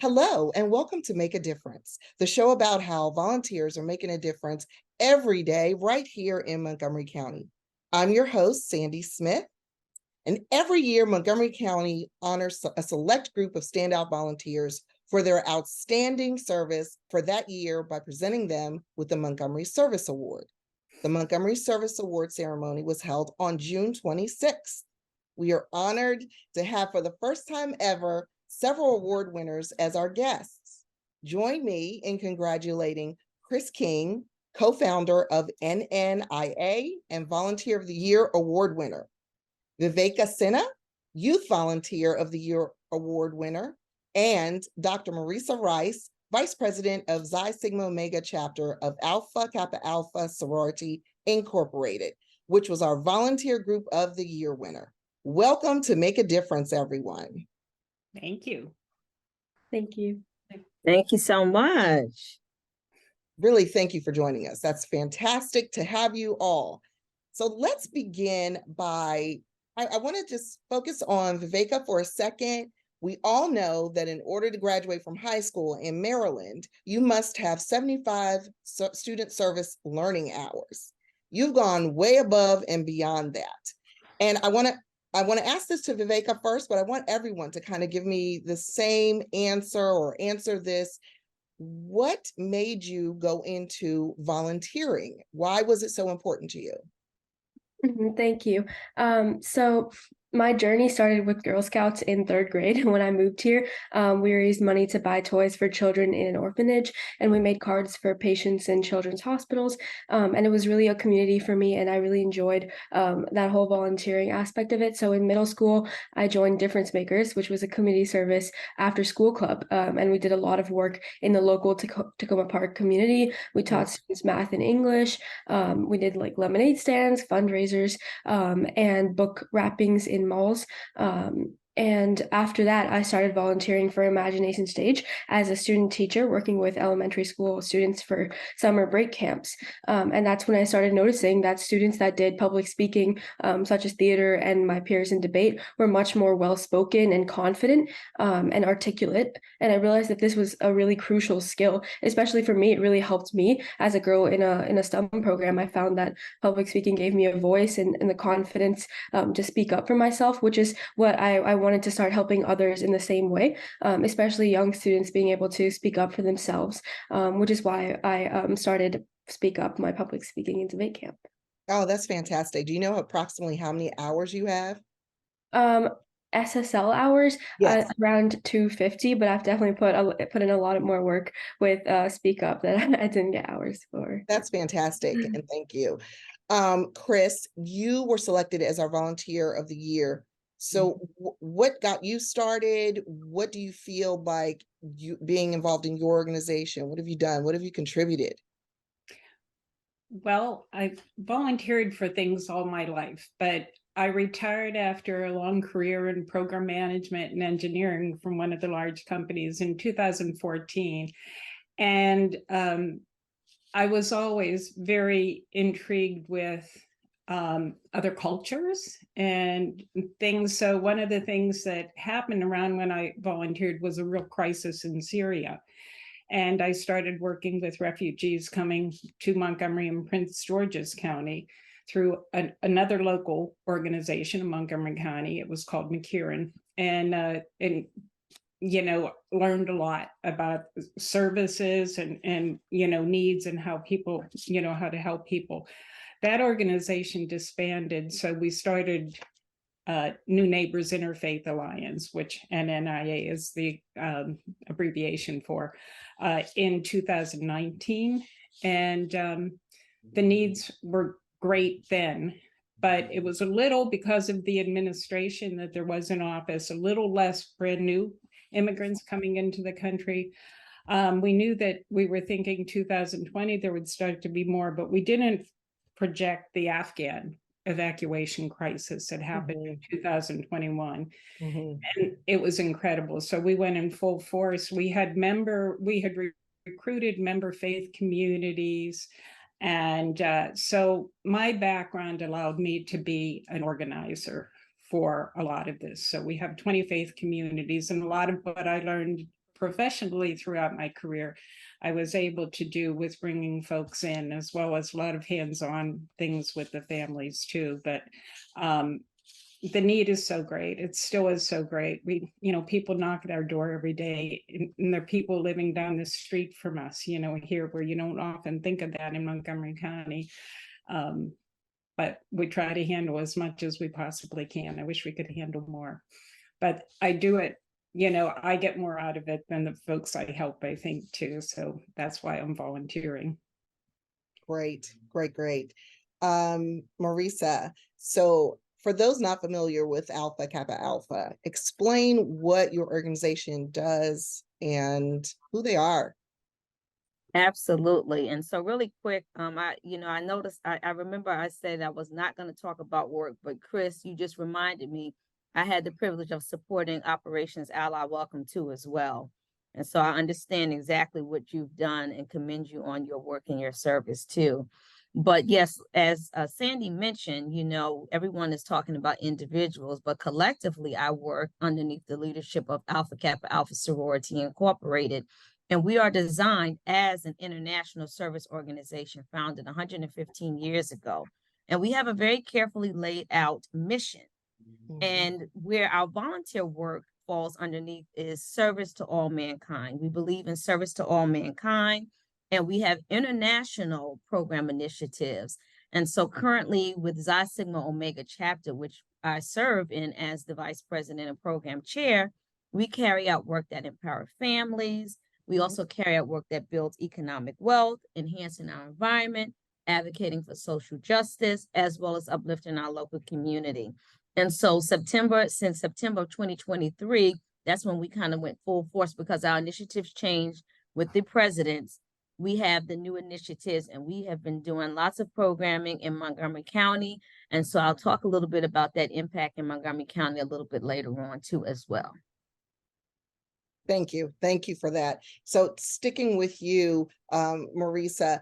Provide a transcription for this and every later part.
Hello, and welcome to Make a Difference, the show about how volunteers are making a difference every day right here in Montgomery County. I'm your host, Sandy Smith, and every year Montgomery County honors a select group of standout volunteers for their outstanding service for that year by presenting them with the Montgomery Service Award. The Montgomery Service Award ceremony was held on June 26th. We are honored to have, for the first time ever, several award winners as our guests. Join me in congratulating Chris King, co-founder of NNIA and Volunteer of the Year award winner, Viveka Sinha, Youth Volunteer of the Year award winner, and Dr. Marisa Rice, Vice President of Xi Sigma Omega chapter of Alpha Kappa Alpha Sorority Incorporated, which was our Volunteer Group of the Year winner. Welcome to Make a Difference, everyone. Thank you. Thank you. Thank you so much. Really, thank you for joining us. That's fantastic to have you all. So let's begin by, I want to just focus on Viveka for a second. We all know that in order to graduate from high school in Maryland, you must have 75 student service learning hours. You've gone way above and beyond that. And I want to ask this to Viveka first, but I want everyone to kind of give me the same answer or answer this. What made you go into volunteering? Why was it so important to you? Thank you. So my journey started with Girl Scouts in 3rd grade. When I moved here, we raised money to buy toys for children in an orphanage, and we made cards for patients in children's hospitals. And it was really a community for me, and I really enjoyed that whole volunteering aspect of it. So in middle school, I joined Difference Makers, which was a community service after school club, and we did a lot of work in the local Tacoma Park community. We taught students math and English. We did like lemonade stands, fundraisers, and book wrappings in malls. And after that, I started volunteering for Imagination Stage as a student teacher, working with elementary school students for summer break camps. And that's when I started noticing that students that did public speaking, such as theater and my peers in debate, were much more well-spoken and confident and articulate. And I realized that this was a really crucial skill, especially for me. It really helped me as a girl in a STEM program. I found that public speaking gave me a voice and the confidence to speak up for myself, which is what I wanted to start helping others in the same way, especially young students being able to speak up for themselves, which is why I started Speak Up, my public speaking and debate camp. Oh, that's fantastic. Do you know approximately how many hours you have? SSL hours, Yes. around 250, but I've definitely put in a lot of more work with Speak Up that I didn't get hours for. That's fantastic, and thank you. Chris, you were selected as our Volunteer of the Year. So what got you started? What do you feel like you being involved in your organization? What have you done? What have you contributed? Well, I've volunteered for things all my life, but I retired after a long career in program management and engineering from one of the large companies in 2014. And I was always very intrigued with other cultures and things. So one of the things that happened around when I volunteered was a real crisis in Syria. And I started working with refugees coming to Montgomery and Prince George's County through another local organization in Montgomery County. It was called McKeeran, and you know, learned a lot about services and you know, needs and how people, you know, how to help people. That organization disbanded, so we started New Neighbors Interfaith Alliance, which NNIA is the abbreviation for, in 2019. And the needs were great then, but it was a little, because of the administration that there was in office, a little less brand new immigrants coming into the country. We knew that we were thinking 2020 there would start to be more, but we didn't project the Afghan evacuation crisis that happened in 2021. And it was incredible. So we went in full force. We had recruited member faith communities. And so my background allowed me to be an organizer for a lot of this. So we have 20 faith communities, and a lot of what I learned professionally throughout my career, I was able to do with bringing folks in, as well as a lot of hands-on things with the families too. But the need is so great. It still is so great. People knock at our door every day, and there are people living down the street from us, here, where you don't often think of that in Montgomery County. But we try to handle as much as we possibly can. I wish we could handle more, but I do it. I get more out of it than the folks I help, I think, too. So that's why I'm volunteering. Great, great, great. Marisa, so for those not familiar with Alpha Kappa Alpha, explain what your organization does and who they are. Absolutely. And so really quick, I noticed, I remember I said I was not going to talk about work, but Chris, you just reminded me, I had the privilege of supporting Operations Ally Welcome To as well. And so I understand exactly what you've done and commend you on your work and your service too. But yes, as Sandy mentioned, everyone is talking about individuals, but collectively I work underneath the leadership of Alpha Kappa Alpha Sorority Incorporated. And we are designed as an international service organization founded 115 years ago. And we have a very carefully laid out mission. And where our volunteer work falls underneath is service to all mankind. We believe in service to all mankind, and we have international program initiatives. And so currently with Xi Sigma Omega chapter, which I serve in as the vice president and program chair, we carry out work that empower families. We also carry out work that builds economic wealth, enhancing our environment, advocating for social justice, as well as uplifting our local community. And so since September of 2023, that's when we kind of went full force because our initiatives changed with the presidents. We have the new initiatives and we have been doing lots of programming in Montgomery County. And so I'll talk a little bit about that impact in Montgomery County a little bit later on too as well. Thank you. Thank you for that. So sticking with you, Marisa,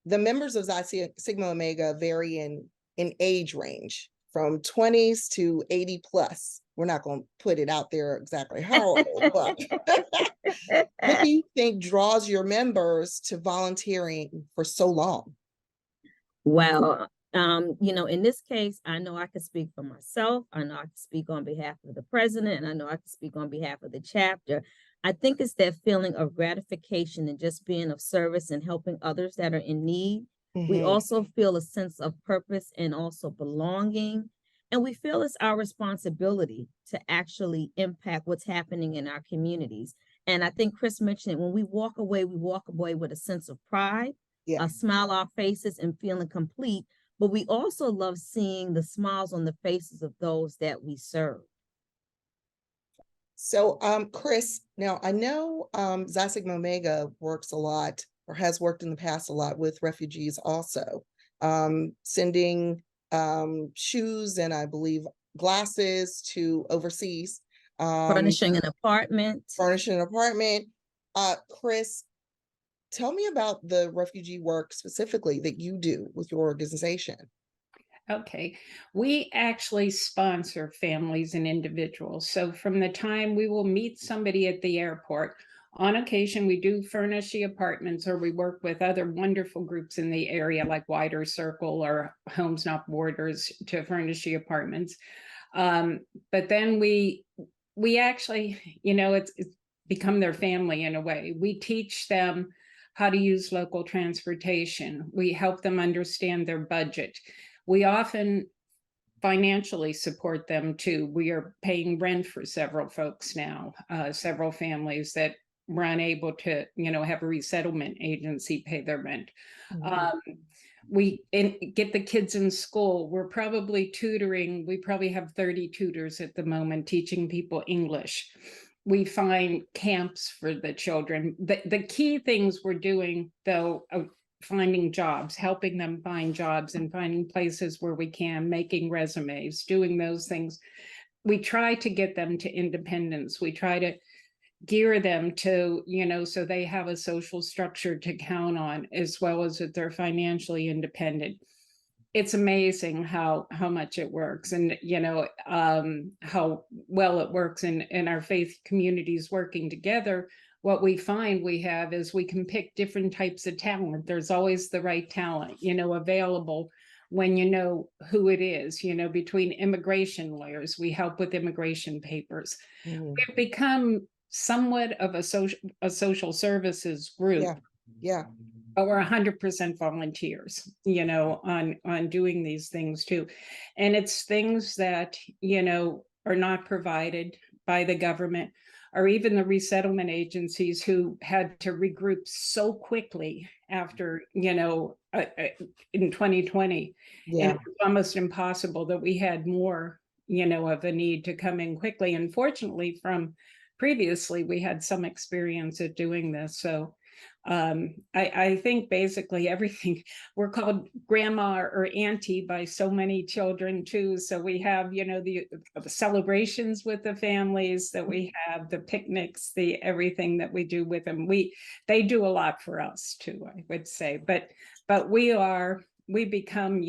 the members of Xi Sigma Omega vary in age range from 20s to 80 plus. We're not going to put it out there exactly how old, but what do you think draws your members to volunteering for so long? Well, in this case, I know I can speak for myself. I know I can speak on behalf of the president, and I know I can speak on behalf of the chapter. I think it's that feeling of gratification and just being of service and helping others that are in need. We also feel a sense of purpose and also belonging. And we feel it's our responsibility to actually impact what's happening in our communities. And I think Chris mentioned it, when we walk away with a sense of pride, a smile on our faces and feeling complete. But we also love seeing the smiles on the faces of those that we serve. So, Chris, now I know Xi Sigma Omega works a lot or has worked in the past a lot with refugees also, sending shoes and I believe glasses to overseas. Furnishing an apartment. Chris, tell me about the refugee work specifically that you do with your organization. Okay, we actually sponsor families and individuals. So from the time we will meet somebody at the airport, on occasion we do furnish the apartments, or we work with other wonderful groups in the area like Wider Circle or Homes Not Borders to furnish the apartments. But then we actually, it's become their family in a way. We teach them how to use local transportation. We help them understand their budget. We often financially support them too. We are paying rent for several folks now, several families that were unable to, have a resettlement agency pay their rent. We get the kids in school. We're probably tutoring. We probably have 30 tutors at the moment teaching people English. We find camps for the children. The key things we're doing, though, finding jobs, helping them find jobs and finding places where we can, making resumes, doing those things. We try to get them to independence. We try to gear them to, so they have a social structure to count on, as well as that they're financially independent. It's amazing how much it works, and how well it works in our faith communities working together. what we find we have is we can pick different types of talent. There's always the right talent, available when you know who it is, between immigration lawyers, we help with immigration papers. Mhm. We've become somewhat of a social services group, Yeah, yeah, but we're 100% volunteers, on doing these things too. And it's things that, are not provided by the government or even the resettlement agencies who had to regroup so quickly after, in 2020. And yeah. it was almost impossible that we had more, of a need to come in quickly. And fortunately, from previously, we had some experience at doing this. So I think basically everything, we're called grandma or auntie by so many children too. So we have, the celebrations with the families that we have, the picnics, the everything that we do with them. They do a lot for us too, I would say. But we become,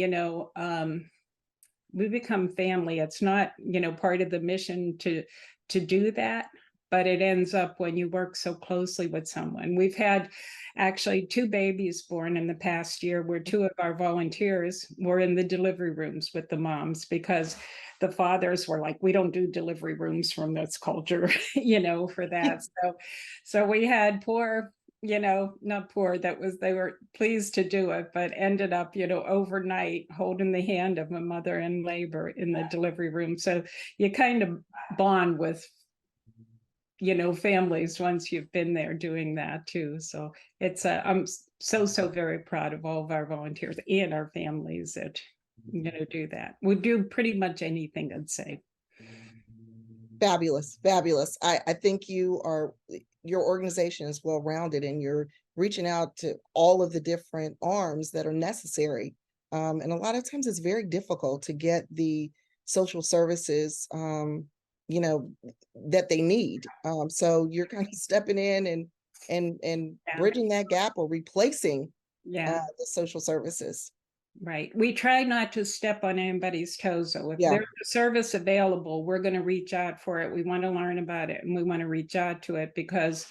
we become family. It's not, part of the mission to do that, but it ends up when you work so closely with someone. We've had actually 2 babies born in the past year where 2 of our volunteers were in the delivery rooms with the moms because the fathers were like, we don't do delivery rooms from this culture, for that. So we had poor, not poor, they were pleased to do it, but ended up, overnight holding the hand of a mother in labor in the delivery room. So you kind of bond with, families once you've been there doing that too. So it's I'm so very proud of all of our volunteers and our families that, do that. We do pretty much anything, I'd say. Fabulous, fabulous. I think your organization is well-rounded and you're reaching out to all of the different arms that are necessary. And a lot of times it's very difficult to get the social services, that they need. So you're kind of stepping in and Yeah. bridging that gap or replacing Yeah. the social services. Right. We try not to step on anybody's toes. So if Yeah. there's a service available, we're going to reach out for it. We want to learn about it and we want to reach out to it because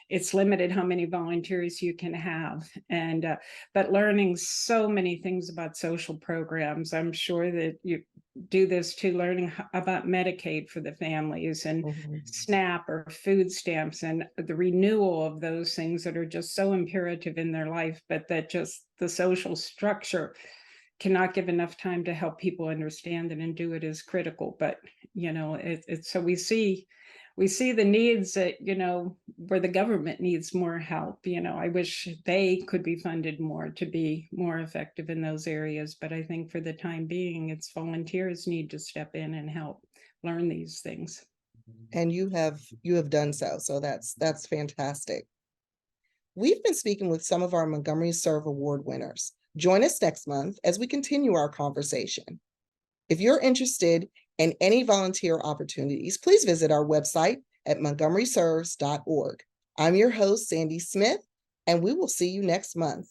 it's limited how many volunteers you can have. And but learning so many things about social programs. I'm sure that you do this too, learning about Medicaid for the families and Mhm. SNAP or food stamps and the renewal of those things that are just so imperative in their life, but that just the social structure cannot give enough time to help people understand it and do it is critical. But it's so we see the needs that, where the government needs more help. I wish they could be funded more to be more effective in those areas. But I think for the time being, it's volunteers need to step in and help learn these things. And you have done so. So that's fantastic. We've been speaking with some of our Montgomery Serve Award winners. Join us next month as we continue our conversation. If you're interested in any volunteer opportunities, please visit our website at montgomeryserves.org. I'm your host, Sandy Smith, and we will see you next month.